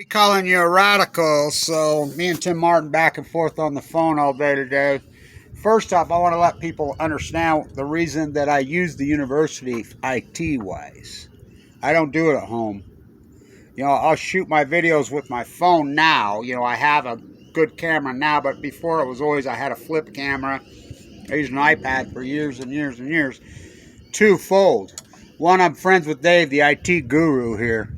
Calling you a radical, so me and Tim Martin back and forth on the phone all day today. First off, I want to let people understand the reason that I use the university IT wise. I don't do it at home. I'll shoot my videos with my phone now. I have a good camera now, but before it was always I had a flip camera. I used an iPad for years and years and years. Twofold. One, I'm friends with Dave, the IT guru here.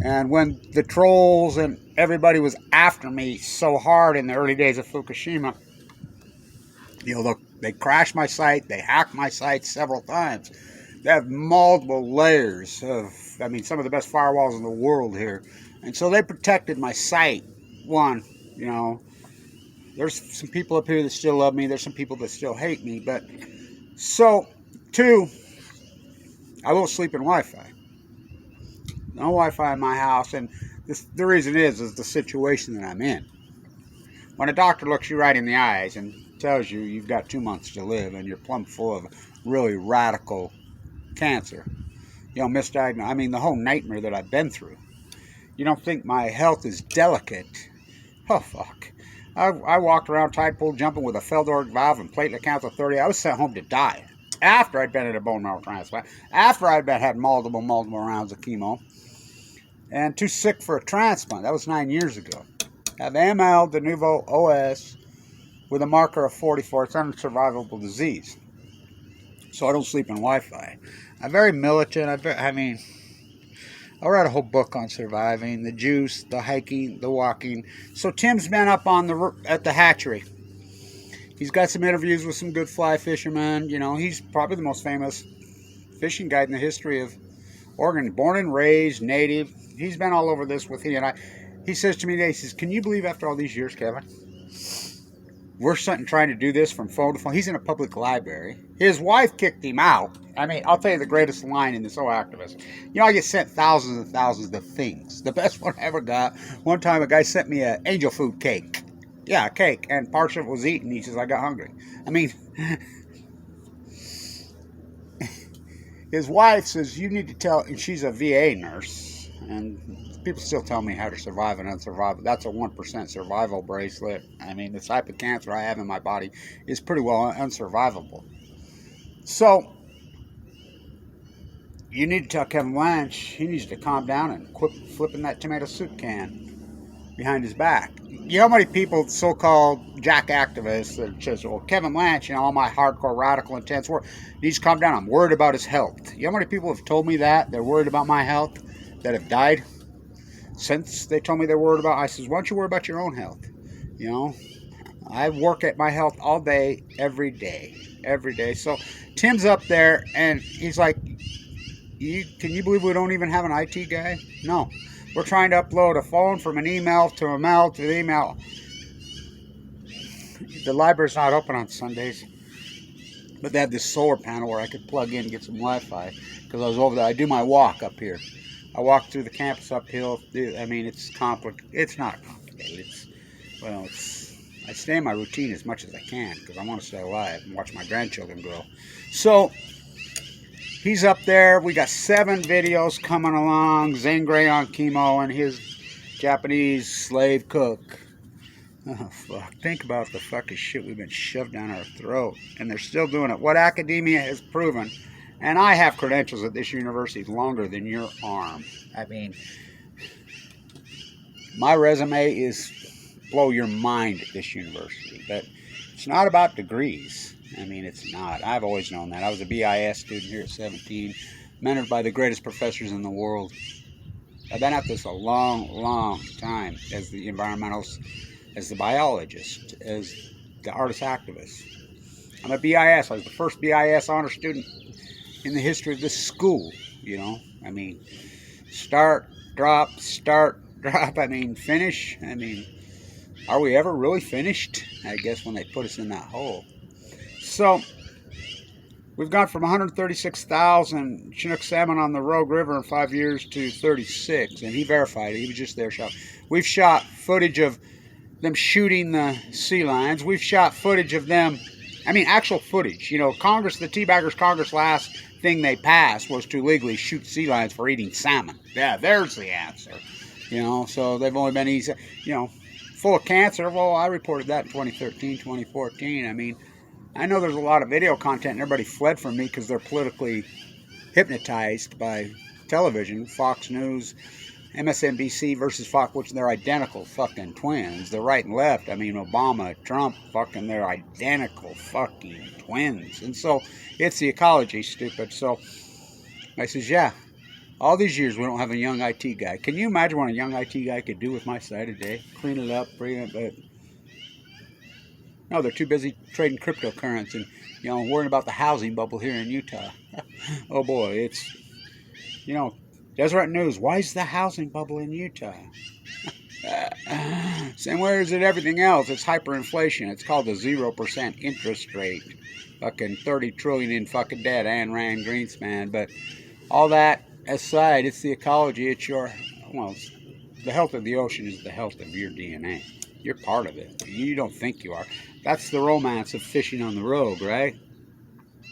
And when the trolls and everybody was after me so hard in the early days of Fukushima, look, they crashed my site, they hacked my site several times. They have multiple layers of, some of the best firewalls in the world here. And so they protected my site. One, there's some people up here that still love me. There's some people that still hate me. But so, two, I won't sleep in Wi-Fi. No Wi-Fi in my house, and the reason is the situation that I'm in. When a doctor looks you right in the eyes and tells you you've got 2 months to live and you're plumb full of really radical cancer, misdiagnosed, the whole nightmare that I've been through. You don't think my health is delicate? Oh, fuck. I walked around tide pool jumping with a Feldorg valve and platelet counts of 30. I was sent home to die after I'd been in a bone marrow transplant, after I'd had multiple rounds of chemo, and too sick for a transplant. That was 9 years ago. I have AML, de novo OS, with a marker of 44. It's unsurvivable disease. So I don't sleep in Wi-Fi. I'm very militant. I read a whole book on surviving, the juice, the hiking, the walking. So Tim's been up at the hatchery. He's got some interviews with some good fly fishermen. He's probably the most famous fishing guide in the history of Oregon. Born and raised, native. He's been all over this with he and I. He says to me today, he says, "Can you believe after all these years, Kevin, we're trying to do this from phone to phone?" He's in a public library. His wife kicked him out. I'll tell you the greatest line in this whole activist. I get sent thousands and thousands of things. The best one I ever got, one time a guy sent me an angel food cake. Yeah, a cake. And part of it was eaten. He says, "I got hungry." His wife says, "You need to tell," and she's a VA nurse, and people still tell me how to survive and unsurvivable. That's a 1% survival bracelet. The type of cancer I have in my body is pretty well unsurvivable. So, you need to tell Kevin Blanche he needs to calm down and quit flipping that tomato soup can behind his back. You know how many people, so-called jack activists, that says, "Well, Kevin Blanche, all my hardcore, radical, intense work, needs to calm down. I'm worried about his health." You know how many people have told me that? They're worried about my health, that have died since they told me they're worried about. I says, "Why don't you worry about your own health?" I work at my health all day, every day. So Tim's up there, and he's like, can you believe we don't even have an IT guy? No. We're trying to upload a phone from an email to a mail to the email. The library's not open on Sundays, but they have this solar panel where I could plug in and get some Wi-Fi, because I was over there. I do my walk up here. I walk through the campus uphill. It's complicated. It's not complicated. I stay in my routine as much as I can because I want to stay alive and watch my grandchildren grow. So he's up there. We got 7 videos coming along. Zane Grey on chemo and his Japanese slave cook. Oh, fuck. Think about the fucking shit we've been shoved down our throat. And they're still doing it. What academia has proven, and I have credentials at this university longer than your arm. My resume is blow your mind at this university. But it's not about degrees. It's not. I've always known that. I was a BIS student here at 17, mentored by the greatest professors in the world. I've been at this a long, long time as the environmentalist, as the biologist, as the artist activist. I'm a BIS. I was the first BIS honor student in the history of this school. Start, drop, finish. Are we ever really finished? I guess when they put us in that hole. So, we've gone from 136,000 Chinook salmon on the Rogue River in 5 years to 36, and he verified it. He was just there shot. We've shot footage of them shooting the sea lions. We've shot footage of them, actual footage. Congress, the Teabaggers Congress, last thing they passed was to legally shoot sea lions for eating salmon. Yeah, there's the answer. You know, so they've only been easy, you know, full of cancer. Well, I reported that in 2013, 2014. I mean, I know there's a lot of video content and everybody fled from me because they're politically hypnotized by television, Fox News, MSNBC versus Fox, which they're identical fucking twins. The right and left. I mean, Obama, Trump, fucking, they're identical fucking twins. And so it's the ecology, stupid. So I says, yeah, all these years we don't have a young IT guy. Can you imagine what a young IT guy could do with my site a day? Clean it up, bring it, but no, they're too busy trading cryptocurrency and, you know, worrying about the housing bubble here in Utah. Oh boy, it's, you know, Deseret News, why is the housing bubble in Utah? Same way as in everything else, it's hyperinflation. It's called the 0% interest rate. Fucking 30 trillion in fucking debt, Ayn Rand, Greenspan. But all that aside, it's the ecology, it's your, well, it's, the health of the ocean is the health of your DNA. You're part of it. You don't think you are. That's the romance of fishing on the rogue, right?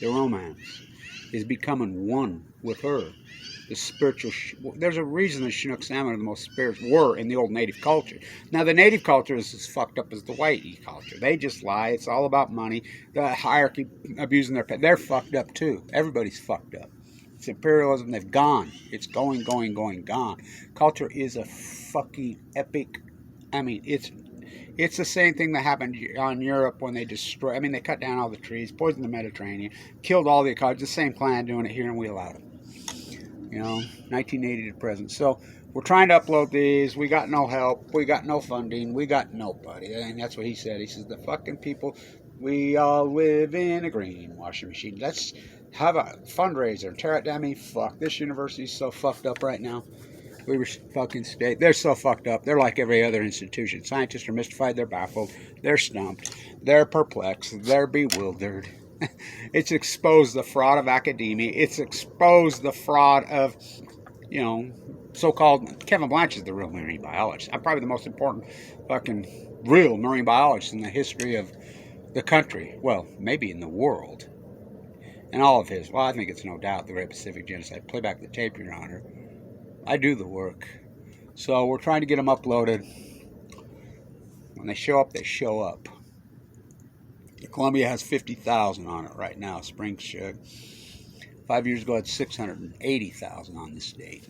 The romance is becoming one with her. The spiritual. There's a reason the Chinook salmon are the most spiritual, were in the old native culture. Now, the native culture is as fucked up as the white culture. They just lie. It's all about money. The hierarchy abusing their pet. They're fucked up too. Everybody's fucked up. It's imperialism. They've gone. It's going, gone. Culture is a fucking epic. I mean, it's the same thing that happened on Europe when they destroyed. I mean, they cut down all the trees, poisoned the Mediterranean, killed all the ecology. The same plan doing it here, and we allowed it. You know, 1980 to present. So we're trying to upload these. We got no help. We got no funding. We got nobody. And that's what he said. He says, the fucking people, we all live in a greenwashing machine. Let's have a fundraiser and tear it down. I mean, fuck. This university's so fucked up right now. We were fucking state. They're so fucked up. They're like every other institution. Scientists are mystified. They're baffled. They're stumped. They're perplexed. They're bewildered. It's exposed the fraud of academia. It's exposed the fraud of, you know, so-called Kevin Blanch is the real marine biologist. I'm probably the most important fucking real marine biologist in the history of the country. Well, maybe in the world. And all of his. Well, I think it's no doubt the Great Pacific Genocide. Play back the tape, Your Honor. I do the work. So we're trying to get them uploaded. When they show up, they show up. Columbia has 50,000 on it right now. Springs should. 5 years ago, it had 680,000 on this date.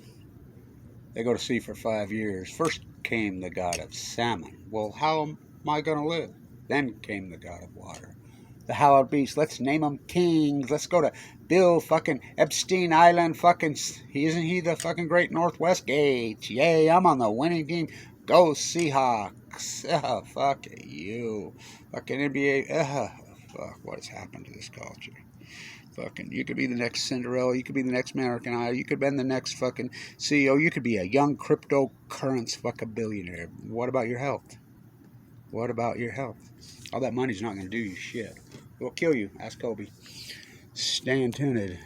They go to sea for 5 years. First came the god of salmon. Well, how am I going to live? Then came the god of water. The hallowed beast. Let's name them kings. Let's go to Bill fucking Epstein Island. Fucking, isn't he the fucking great Northwest Gates? Yay, I'm on the winning team. Go Seahawks. Oh, fuck you. Fucking NBA. Fuck, what has happened to this culture? Fucking, you could be the next Cinderella. You could be the next American Idol. You could be the next fucking CEO. You could be a young cryptocurrency fucking billionaire. What about your health? What about your health? All that money's not going to do you shit. It will kill you. Ask Kobe. Stay tuned.